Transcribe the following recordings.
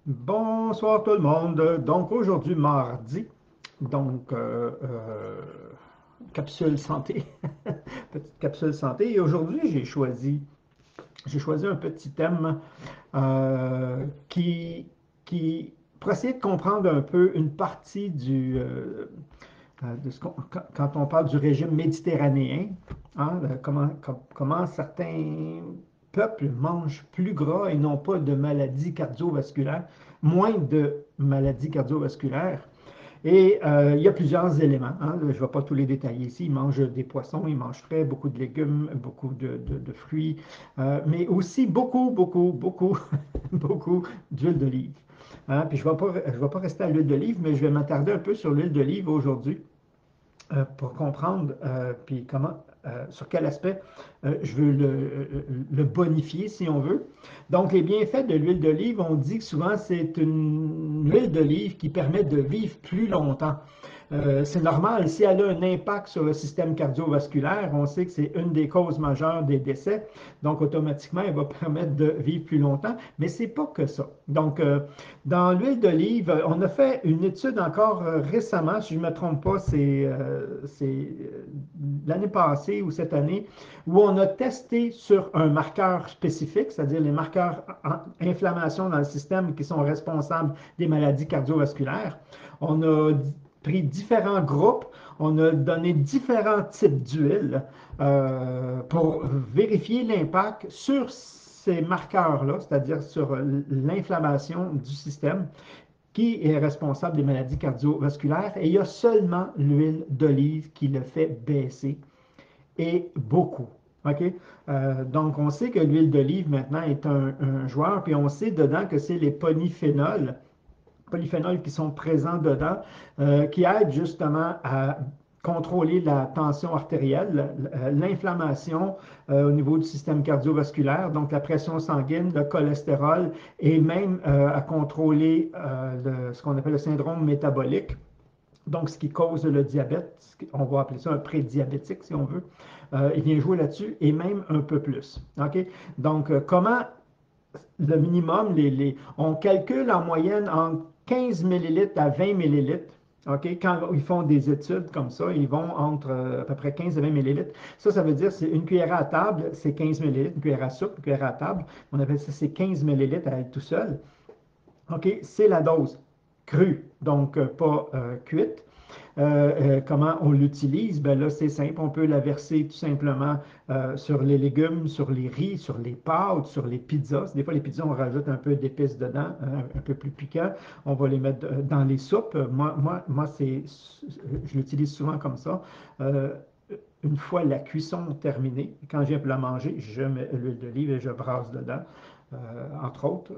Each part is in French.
Bonsoir tout le monde. Donc aujourd'hui mardi, donc capsule santé, petite capsule santé. Et aujourd'hui j'ai choisi un petit thème qui pour essayer de comprendre un peu une partie de quand on parle du régime méditerranéen, hein, comment certains peuples mangent plus gras et n'ont pas de maladies cardiovasculaires, moins de maladies cardiovasculaires. Et il y a plusieurs éléments, hein. Je ne vais pas tous les détailler ici. Ils mangent des poissons, ils mangent frais, beaucoup de légumes, beaucoup de fruits, mais aussi beaucoup, beaucoup, beaucoup, beaucoup d'huile d'olive. Hein. Puis je vais pas rester à l'huile d'olive, mais je vais m'attarder un peu sur l'huile d'olive aujourd'hui pour comprendre puis sur quel aspect je veux le bonifier, si on veut. Donc, les bienfaits de l'huile d'olive, on dit que souvent c'est une huile d'olive qui permet de vivre plus longtemps. C'est normal, si elle a un impact sur le système cardiovasculaire, on sait que c'est une des causes majeures des décès, donc automatiquement, elle va permettre de vivre plus longtemps, mais c'est pas que ça. Donc, dans l'huile d'olive, on a fait une étude encore récemment, si je ne me trompe pas, c'est l'année passée ou cette année, où on a testé sur un marqueur spécifique, c'est-à-dire les marqueurs inflammation dans le système qui sont responsables des maladies cardiovasculaires. On a pris différents groupes, on a donné différents types d'huile pour vérifier l'impact sur ces marqueurs-là, c'est-à-dire sur l'inflammation du système qui est responsable des maladies cardiovasculaires. Et il y a seulement l'huile d'olive qui le fait baisser, et beaucoup. OK? Donc, on sait que l'huile d'olive maintenant est un joueur, puis on sait dedans que c'est les polyphénols qui sont présents dedans, qui aident justement à contrôler la tension artérielle, l'inflammation au niveau du système cardiovasculaire, donc la pression sanguine, le cholestérol, et même à contrôler ce qu'on appelle le syndrome métabolique, donc ce qui cause le diabète, on va appeler ça un prédiabétique si on veut. Il vient jouer là-dessus et même un peu plus. OK? Donc, comment le minimum, on calcule en moyenne entre 15 millilitres à 20 millilitres. OK? Quand ils font des études comme ça, ils vont entre à peu près 15 et 20 millilitres. Ça veut dire c'est une cuillère à table, c'est 15 millilitres, une cuillère à soupe, une cuillère à table. On appelle ça, c'est 15 millilitres à elle tout seul. OK? C'est la dose crue, donc pas cuite. Comment on l'utilise? Ben là, c'est simple. On peut la verser tout simplement sur les légumes, sur les riz, sur les pâtes, sur les pizzas. Des fois, les pizzas, on rajoute un peu d'épices dedans, un peu plus piquant. On va les mettre dans les soupes. Moi je l'utilise souvent comme ça. Euh, une fois la cuisson terminée, quand je viens pour la manger, je mets l'huile d'olive et je brasse dedans, entre autres.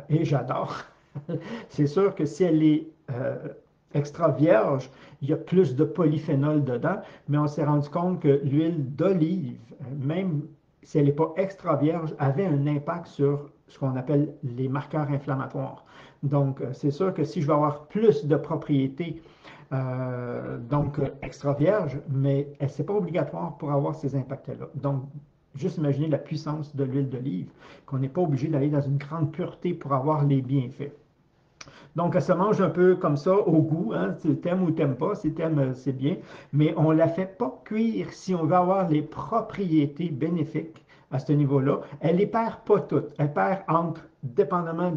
Et j'adore. C'est sûr que si elle est extra vierge, il y a plus de polyphénol dedans, mais on s'est rendu compte que l'huile d'olive, même si elle n'est pas extra vierge, avait un impact sur ce qu'on appelle les marqueurs inflammatoires. Donc, c'est sûr que si je veux avoir plus de propriétés, extra vierge, mais ce n'est pas obligatoire pour avoir ces impacts-là. Donc, juste imaginer la puissance de l'huile d'olive, qu'on n'est pas obligé d'aller dans une grande pureté pour avoir les bienfaits. Donc, elle se mange un peu comme ça, au goût, hein, tu t'aimes ou t'aimes pas, si t'aimes, c'est bien, mais on ne la fait pas cuire si on veut avoir les propriétés bénéfiques à ce niveau-là. Elle les perd pas toutes. Elle perd entre, dépendamment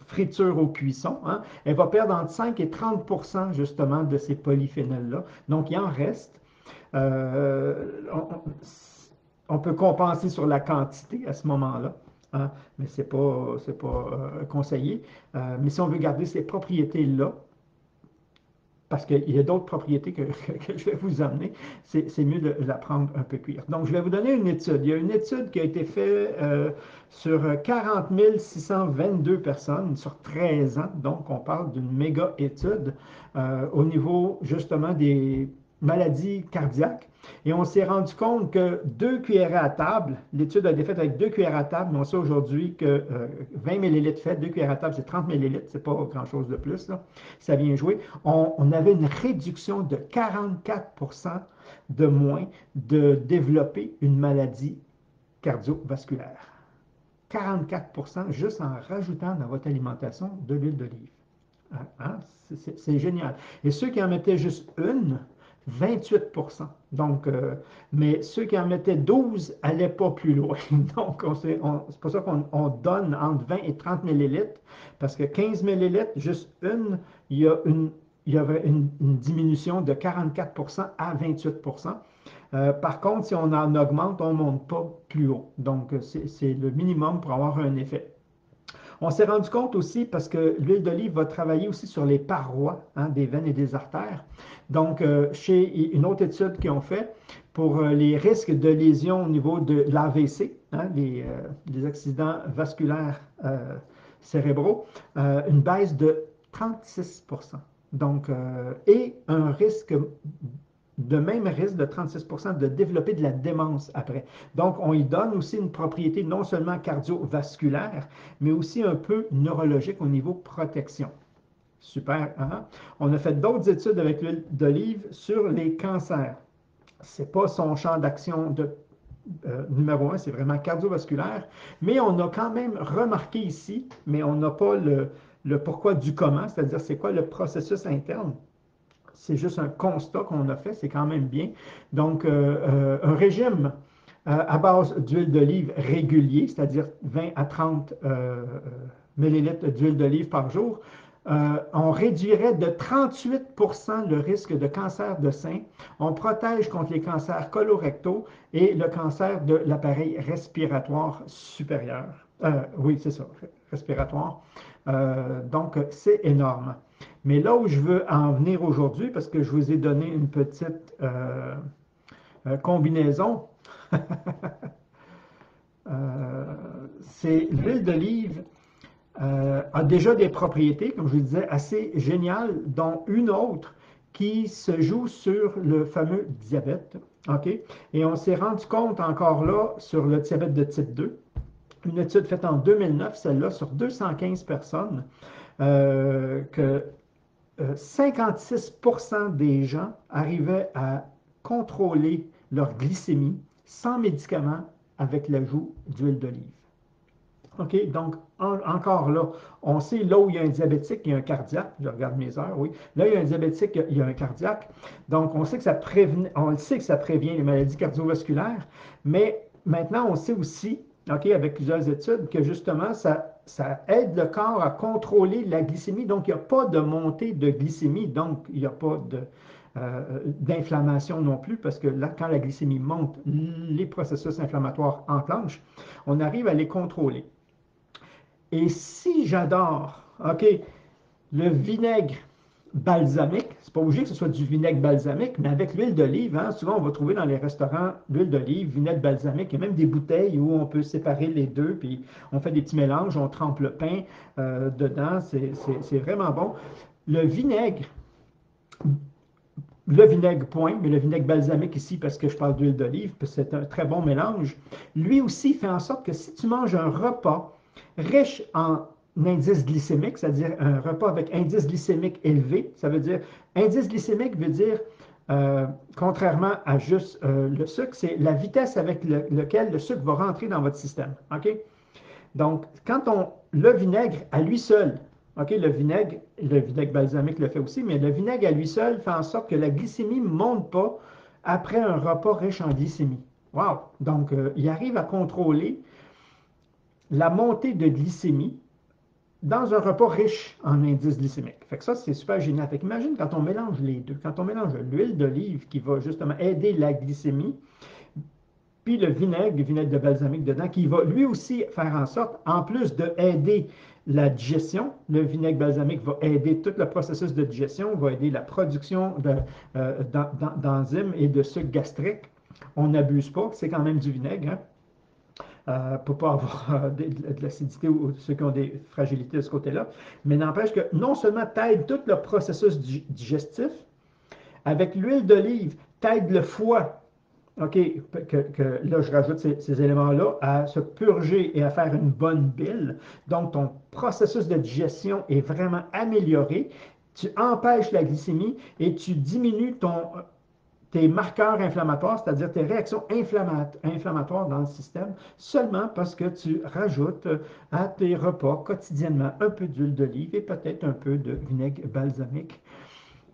friture ou cuisson, hein, elle va perdre entre 5 et 30 justement de ces polyphénols-là. Donc, il en reste. On peut compenser sur la quantité à ce moment-là, hein, mais c'est pas conseillé. Mais si on veut garder ces propriétés-là, parce qu'il y a d'autres propriétés que je vais vous amener, c'est mieux de la prendre un peu cuire. Donc, je vais vous donner une étude. Il y a une étude qui a été faite sur 40 622 personnes sur 13 ans. Donc, on parle d'une méga étude au niveau justement des maladies cardiaques. Et on s'est rendu compte que 2 cuillères à table, l'étude a été faite avec 2 cuillères à table, mais on sait aujourd'hui que 20 millilitres fait, 2 cuillères à table, c'est 30 millilitres, c'est pas grand-chose de plus, là. Ça vient jouer. On avait une réduction de 44 de moins de développer une maladie cardiovasculaire. 44% juste en rajoutant dans votre alimentation de l'huile d'olive. Hein? C'est génial. Et ceux qui en mettaient juste une, 28%. Donc, mais ceux qui en mettaient 12 n'allaient pas plus loin. Donc, c'est pour ça qu'on donne entre 20 et 30 millilitres, parce que 15 millilitres, juste une, il y avait une diminution de 44% à 28%. Par contre, si on en augmente, on ne monte pas plus haut. Donc, c'est le minimum pour avoir un effet. On s'est rendu compte aussi, parce que l'huile d'olive va travailler aussi sur les parois, hein, des veines et des artères. Donc, chez une autre étude qu'ils ont fait pour les risques de lésions au niveau de l'AVC, hein, les accidents vasculaires cérébraux, une baisse de 36%. Donc, et un risque de même risque de 36% de développer de la démence après. Donc, on y donne aussi une propriété non seulement cardiovasculaire, mais aussi un peu neurologique au niveau protection. Super, hein? On a fait d'autres études avec l'huile d'olive sur les cancers. Ce n'est pas son champ d'action numéro un, c'est vraiment cardiovasculaire, mais on a quand même remarqué ici, mais on n'a pas le pourquoi du comment, c'est-à-dire c'est quoi le processus interne. C'est juste un constat qu'on a fait, c'est quand même bien. Donc, un régime à base d'huile d'olive régulier, c'est-à-dire 20 à 30 millilitres d'huile d'olive par jour, on réduirait de 38% le risque de cancer de sein. On protège contre les cancers colorectaux et le cancer de l'appareil respiratoire supérieur. Oui, c'est ça, respiratoire. Donc, c'est énorme. Mais là où je veux en venir aujourd'hui, parce que je vous ai donné une petite combinaison, c'est l'huile d'olive a déjà des propriétés, comme je vous disais, assez géniales, dont une autre qui se joue sur le fameux diabète. OK? Et on s'est rendu compte encore là sur le diabète de type 2, une étude faite en 2009, celle-là, sur 215 personnes, que 56% des gens arrivaient à contrôler leur glycémie sans médicaments avec l'ajout d'huile d'olive. OK, donc encore là, on sait là où il y a un diabétique, il y a un cardiaque. Je regarde mes heures, oui. Là, il y a un diabétique, il y a un cardiaque. Donc, on sait que on sait que ça prévient les maladies cardiovasculaires, mais maintenant, on sait aussi, OK, avec plusieurs études, que justement, ça aide le corps à contrôler la glycémie. Donc, il n'y a pas de montée de glycémie, donc il n'y a pas d'inflammation non plus, parce que là, quand la glycémie monte, les processus inflammatoires enclenchent, on arrive à les contrôler. Et si j'adore, OK, le vinaigre balsamique, c'est pas obligé que ce soit du vinaigre balsamique, mais avec l'huile d'olive, hein, souvent on va trouver dans les restaurants l'huile d'olive, vinaigre balsamique, il y a même des bouteilles où on peut séparer les deux, puis on fait des petits mélanges, on trempe le pain dedans, c'est vraiment bon. Le vinaigre, point, mais le vinaigre balsamique ici, parce que je parle d'huile d'olive, parce que c'est un très bon mélange, lui aussi fait en sorte que si tu manges un repas riche en indice glycémique, c'est-à-dire un repas avec indice glycémique élevé, ça veut dire, indice glycémique veut dire, contrairement à juste le sucre, c'est la vitesse avec laquelle le sucre va rentrer dans votre système. OK? Donc, le vinaigre à lui seul, OK, le vinaigre balsamique le fait aussi, mais le vinaigre à lui seul fait en sorte que la glycémie ne monte pas après un repas riche en glycémie. Wow! Donc, il arrive à contrôler la montée de glycémie dans un repas riche en indice glycémique. Fait que ça, c'est super génial. Fait qu'imagine quand on mélange les deux, quand on mélange l'huile d'olive qui va justement aider la glycémie, puis le vinaigre de balsamique dedans, qui va lui aussi faire en sorte, en plus d'aider la digestion, le vinaigre balsamique va aider tout le processus de digestion, va aider la production d'enzymes et de sucre gastrique. On n'abuse pas, c'est quand même du vinaigre, hein? Pour ne pas avoir de l'acidité ou ceux qui ont des fragilités de ce côté-là. Mais n'empêche que non seulement tu aides tout le processus digestif, avec l'huile d'olive, tu aides le foie. OK, là, je rajoute ces éléments-là à se purger et à faire une bonne bile. Donc, ton processus de digestion est vraiment amélioré. Tu empêches la glycémie et tu diminues tes marqueurs inflammatoires, c'est-à-dire tes réactions inflammatoires dans le système, seulement parce que tu rajoutes à tes repas quotidiennement un peu d'huile d'olive et peut-être un peu de vinaigre balsamique.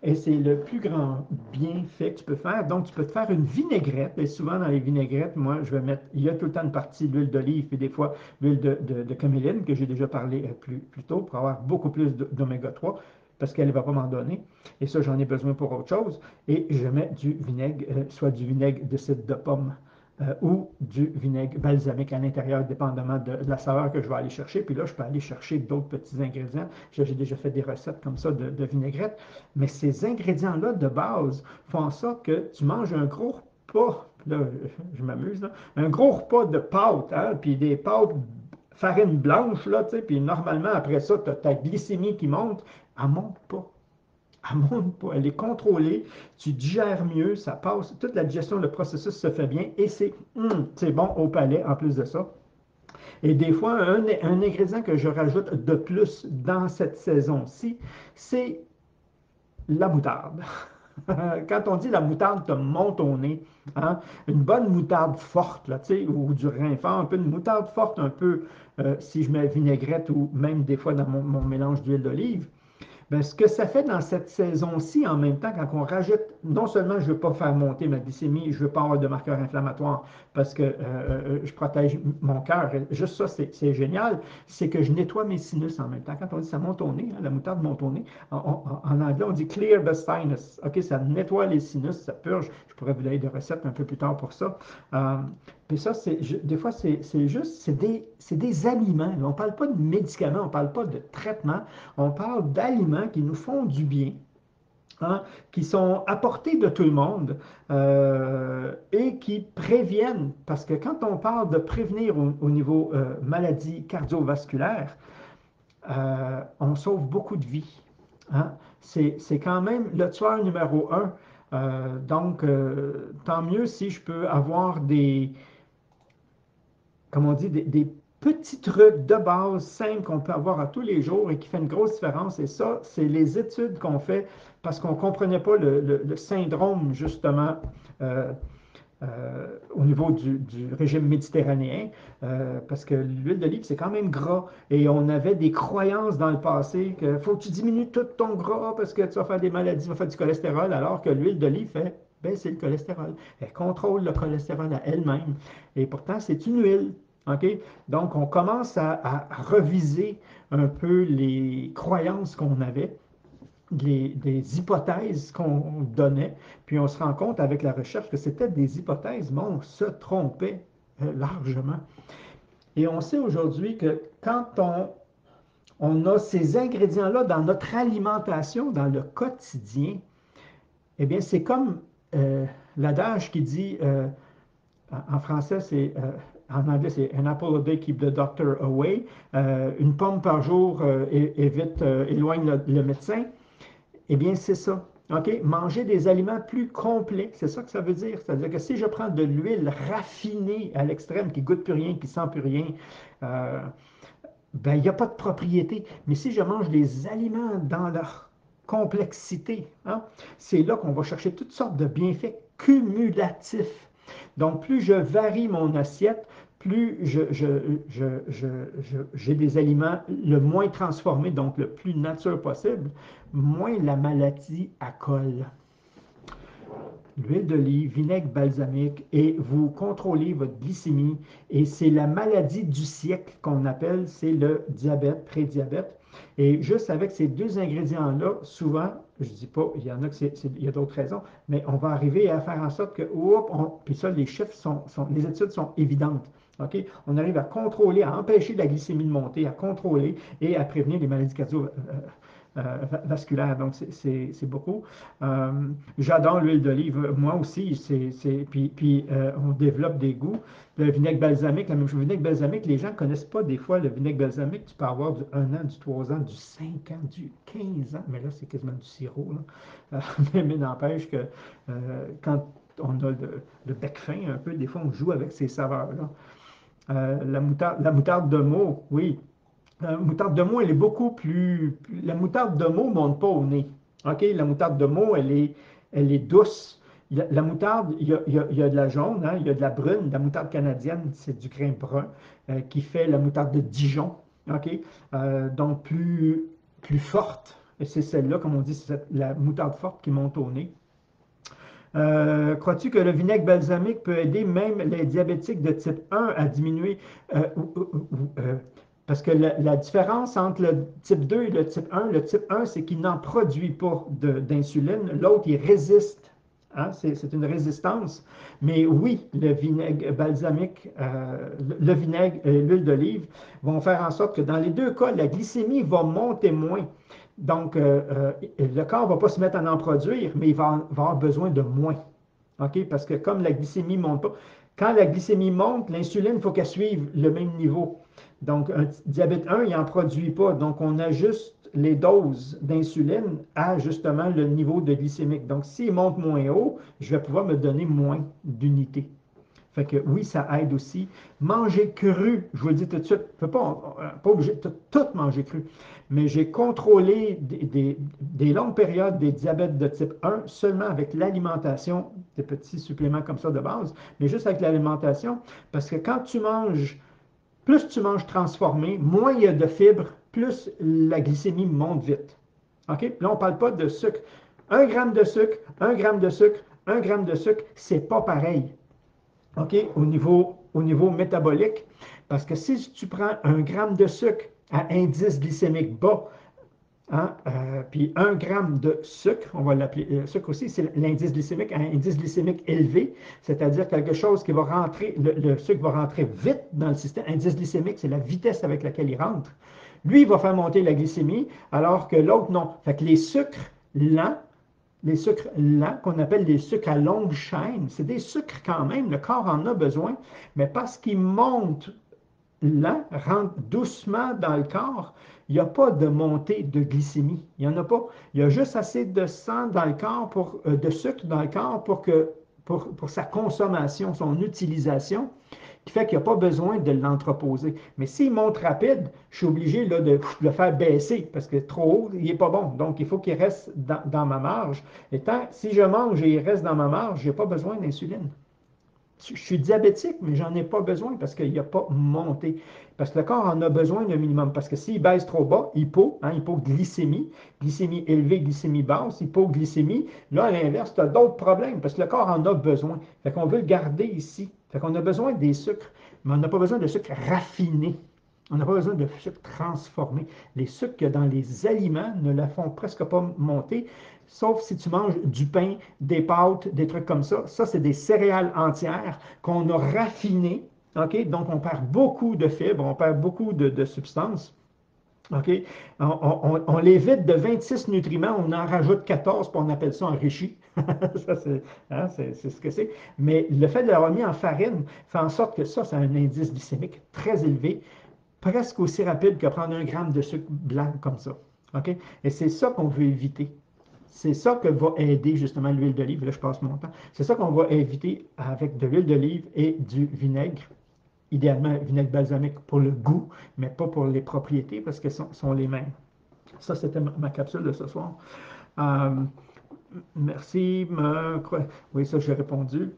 Et c'est le plus grand bienfait que tu peux faire. Donc, tu peux te faire une vinaigrette. Et souvent, dans les vinaigrettes, moi, je vais mettre, il y a tout le temps une partie d'huile d'olive et des fois l'huile de caméline, que j'ai déjà parlé plus tôt, pour avoir beaucoup plus d'oméga 3, parce qu'elle ne va pas m'en donner. Et ça, j'en ai besoin pour autre chose. Et je mets du vinaigre, soit du vinaigre de cidre de pomme ou du vinaigre balsamique à l'intérieur, dépendamment de la saveur que je vais aller chercher. Puis là, je peux aller chercher d'autres petits ingrédients. J'ai déjà fait des recettes comme ça de vinaigrette. Mais ces ingrédients-là de base font en sorte que tu manges un gros repas, là, je m'amuse, là, un gros repas de pâtes, hein, puis des pâtes farine blanche, là, tu sais, puis normalement, après ça, tu as ta glycémie qui monte. Elle ne monte pas. Elle ne monte pas. Elle est contrôlée. Tu digères mieux, ça passe. Toute la digestion, le processus se fait bien et c'est bon au palais en plus de ça. Et des fois, un ingrédient que je rajoute de plus dans cette saison-ci, c'est la moutarde. Quand on dit la moutarde te monte au nez, hein, une bonne moutarde forte, là, ou du fort, un peu de moutarde forte, un peu, si je mets vinaigrette ou même des fois dans mon mélange d'huile d'olive, ben, ce que ça fait dans cette saison-ci, en même temps, quand on rajoute, non seulement je ne veux pas faire monter ma glycémie, je ne veux pas avoir de marqueurs inflammatoires parce que je protège mon cœur, juste ça, c'est génial, c'est que je nettoie mes sinus en même temps. Quand on dit ça monte au nez, hein, la moutarde monte au nez, en anglais, on dit clear the sinus. OK, ça nettoie les sinus, ça purge. Je pourrais vous donner des recettes un peu plus tard pour ça. Euh, puis ça, des fois, c'est juste, c'est des aliments. On ne parle pas de médicaments, on ne parle pas de traitements. On parle d'aliments qui nous font du bien, hein, qui sont à portée de tout le monde et qui préviennent, parce que quand on parle de prévenir au niveau maladie cardiovasculaire, on sauve beaucoup de vies. Hein. C'est quand même le tueur numéro un. Donc, tant mieux si je peux avoir comme on dit, des petits trucs de base simples qu'on peut avoir à tous les jours et qui fait une grosse différence. Et ça, c'est les études qu'on fait parce qu'on ne comprenait pas le syndrome, justement, euh, au niveau du régime méditerranéen, parce que l'huile d'olive, c'est quand même gras. Et on avait des croyances dans le passé que faut que tu diminues tout ton gras parce que tu vas faire des maladies, tu vas faire du cholestérol, alors que l'huile d'olive fait baisser le cholestérol. Elle contrôle le cholestérol à elle-même. Et pourtant, c'est une huile. OK? Donc, on commence à reviser un peu les croyances qu'on avait des hypothèses qu'on donnait, puis on se rend compte avec la recherche que c'était des hypothèses, mais on se trompait largement. Et on sait aujourd'hui que quand on a ces ingrédients-là dans notre alimentation, dans le quotidien, eh bien, c'est comme l'adage qui dit, en français, en anglais, c'est An apple a day keep the doctor away. Une pomme par jour éloigne le médecin. Eh bien, c'est ça. OK? Manger des aliments plus complets, c'est ça que ça veut dire. C'est-à-dire que si je prends de l'huile raffinée à l'extrême, qui goûte plus rien, qui sent plus rien, euh, ben, il n'y a pas de propriété. Mais si je mange des aliments dans leur complexité, hein, c'est là qu'on va chercher toutes sortes de bienfaits cumulatifs. Donc, plus je varie mon assiette, plus j'ai des aliments le moins transformés, donc le plus nature possible, moins la maladie accole. L'huile d'olive, vinaigre balsamique, et vous contrôlez votre glycémie. Et c'est la maladie du siècle qu'on appelle, c'est le diabète, prédiabète. Et juste avec ces deux ingrédients-là, souvent, je ne dis pas, il y en a il y a d'autres raisons, mais on va arriver à faire en sorte que, puis ça, les chiffres les études sont évidentes. OK? On arrive à contrôler, à empêcher la glycémie de monter, à contrôler et à prévenir les maladies vasculaire. Donc, c'est beaucoup. Euh, J'adore l'huile d'olive. Moi aussi, puis on développe des goûts. Le vinaigre balsamique, la même chose. Le vinaigre balsamique, les gens ne connaissent pas des fois le vinaigre balsamique. Tu peux avoir du 1 an, du 3 ans, du 5 ans, du 15 ans. Mais là, c'est quasiment du sirop. Là. Mais n'empêche que quand on a le bec fin un peu, des fois, on joue avec ces saveurs-là. La moutarde de Meaux, oui. La moutarde de Meaux, elle est beaucoup La moutarde de Meaux ne monte pas au nez. OK? La moutarde de Meaux, elle est douce. La moutarde, il y a de la jaune, hein, il y a de la brune. La moutarde canadienne, c'est du grain brun qui fait la moutarde de Dijon. OK? Donc, plus forte. Et c'est celle-là, comme on dit, c'est la moutarde forte qui monte au nez. Crois-tu que le vinaigre balsamique peut aider même les diabétiques de type 1 à diminuer parce que la différence entre le type 2 et le type 1, c'est qu'il n'en produit pas d'insuline. L'autre, il résiste. Hein, c'est une résistance. Mais oui, le vinaigre balsamique, le vinaigre et l'huile d'olive vont faire en sorte que dans les deux cas, la glycémie va monter moins. Donc, le corps ne va pas se mettre à en produire, mais il va avoir besoin de moins. OK? Parce que comme la glycémie ne monte pas, quand la glycémie monte, l'insuline, il faut qu'elle suive le même niveau. Donc, un diabète 1, il n'en produit pas. Donc, on ajuste les doses d'insuline à justement le niveau de glycémique. Donc, s'il monte moins haut, je vais pouvoir me donner moins d'unités. Fait que oui, ça aide aussi. Manger cru, je vous le dis tout de suite, pas obligé de tout manger cru, mais j'ai contrôlé des longues périodes des diabètes de type 1 seulement avec l'alimentation, des petits suppléments comme ça de base, mais juste avec l'alimentation, parce que quand tu manges, plus tu manges transformé, moins il y a de fibres, plus la glycémie monte vite. OK? Là, on ne parle pas de sucre. 1 gramme de sucre, 1 gramme de sucre, 1 gramme de sucre, c'est pas pareil. OK, au niveau métabolique, parce que si tu prends 1 gramme de sucre à indice glycémique bas, hein, puis 1 gramme de sucre, on va l'appeler sucre aussi, c'est l'indice glycémique, un indice glycémique élevé, c'est-à-dire quelque chose qui va rentrer, le sucre va rentrer vite dans le système. Indice glycémique, c'est la vitesse avec laquelle il rentre. Lui, il va faire monter la glycémie, alors que l'autre, non. Fait que les sucres lents, qu'on appelle les sucres à longue chaîne, c'est des sucres quand même, le corps en a besoin, mais parce qu'ils montent lent, rentrent doucement dans le corps, il n'y a pas de montée de glycémie. Il n'y en a pas. Il y a juste assez de sang dans le corps, de sucre dans le corps pour sa consommation, son utilisation, qui fait qu'il n'y a pas besoin de l'entreposer. Mais s'il monte rapide, je suis obligé là, de le faire baisser parce que trop haut, il n'est pas bon. Donc, il faut qu'il reste dans ma marge. Et si je mange et il reste dans ma marge, je n'ai pas besoin d'insuline. Je suis diabétique, mais j'en ai pas besoin parce qu'il n'y a pas monté. Parce que le corps en a besoin d'un minimum. Parce que s'il baisse trop bas, hypoglycémie, glycémie élevée, glycémie basse, hypoglycémie, là, à l'inverse, tu as d'autres problèmes parce que le corps en a besoin. Fait qu'on veut le garder ici. Fait qu'on a besoin des sucres, mais on n'a pas besoin de sucre raffiné. On n'a pas besoin de sucre transformé. Les sucres qu'il y a dans les aliments ne la font presque pas monter, sauf si tu manges du pain, des pâtes, des trucs comme ça. Ça, c'est des céréales entières qu'on a raffinées. OK? Donc, on perd beaucoup de fibres, on perd beaucoup de substances. OK? On les vide de 26 nutriments, on en rajoute 14, puis on appelle ça enrichi. Ça, c'est ce que c'est. Mais le fait de l'avoir mis en farine fait en sorte que ça a un indice glycémique très élevé, presque aussi rapide que prendre 1 gramme de sucre blanc comme ça. OK? Et c'est ça qu'on veut éviter. C'est ça que va aider justement l'huile d'olive. Là, je passe mon temps. C'est ça qu'on va éviter avec de l'huile d'olive et du vinaigre. Idéalement, vinaigre balsamique pour le goût, mais pas pour les propriétés parce qu'elles sont les mêmes. Ça, c'était ma capsule de ce soir. Euh, merci. Oui, ça, j'ai répondu.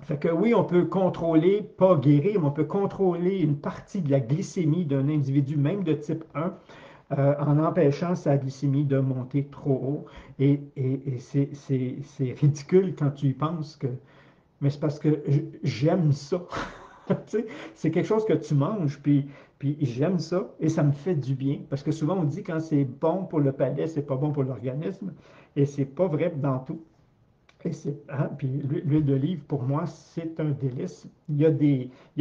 Fait que oui, on peut contrôler, pas guérir, mais on peut contrôler une partie de la glycémie d'un individu, même de type 1, en empêchant sa glycémie de monter trop haut. Et c'est ridicule quand tu y penses que. Mais c'est parce que j'aime ça. C'est quelque chose que tu manges, puis j'aime ça et ça me fait du bien. Parce que souvent on dit quand c'est bon pour le palais, c'est pas bon pour l'organisme. Et c'est pas vrai dans tout. Puis l'huile d'olive, pour moi, c'est un délice. Il y a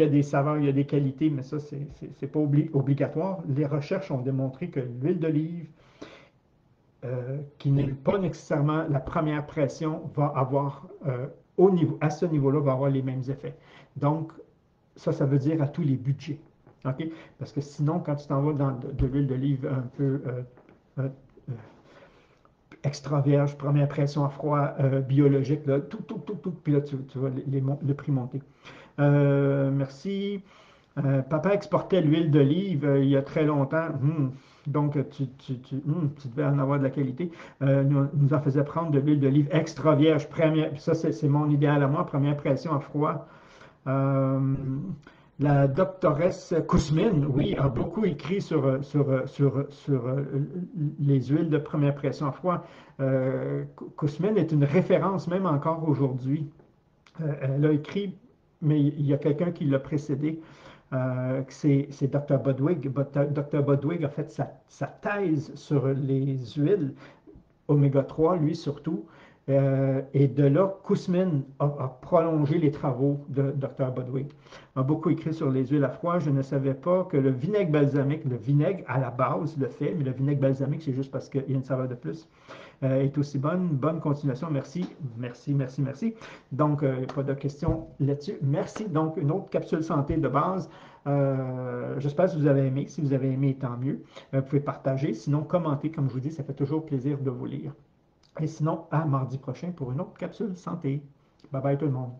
des saveurs, il y a des qualités, mais ça, c'est pas obligatoire. Les recherches ont démontré que l'huile d'olive, qui n'est pas nécessairement la première pression, va avoir, à ce niveau-là, va avoir les mêmes effets. Donc, ça veut dire à tous les budgets. OK? Parce que sinon, quand tu t'en vas dans de l'huile d'olive un peu euh, extra vierge, première pression à froid, biologique, là, tout, puis là, tu vois le prix monter. Merci. Papa exportait l'huile d'olive il y a très longtemps. Donc, tu devais en avoir de la qualité. Nous en faisait prendre de l'huile d'olive extra vierge. Ça, c'est mon idéal à moi. Première pression à froid. Euh, la doctoresse Kousmine, oui, a beaucoup écrit sur les huiles de première pression à froid. Kousmine est une référence même encore aujourd'hui. Elle a écrit, mais il y a quelqu'un qui l'a précédé, c'est Dr. Bodwig. Dr. Bodwig a fait sa thèse sur les huiles oméga 3, lui surtout. Et de là, Kousmin a prolongé les travaux de Dr. Bodwig. A beaucoup écrit sur les huiles à froid. Je ne savais pas que le vinaigre balsamique, le vinaigre à la base le fait, mais le vinaigre balsamique, c'est juste parce qu'il y a une saveur de plus, est aussi bonne. Bonne continuation. Merci, merci, merci, merci. Donc, pas de questions là-dessus. Merci. Donc, une autre capsule santé de base. J'espère que vous avez aimé. Si vous avez aimé, tant mieux. Vous pouvez partager. Sinon, commentez. Comme je vous dis, ça fait toujours plaisir de vous lire. Et sinon, à mardi prochain pour une autre capsule santé. Bye bye tout le monde.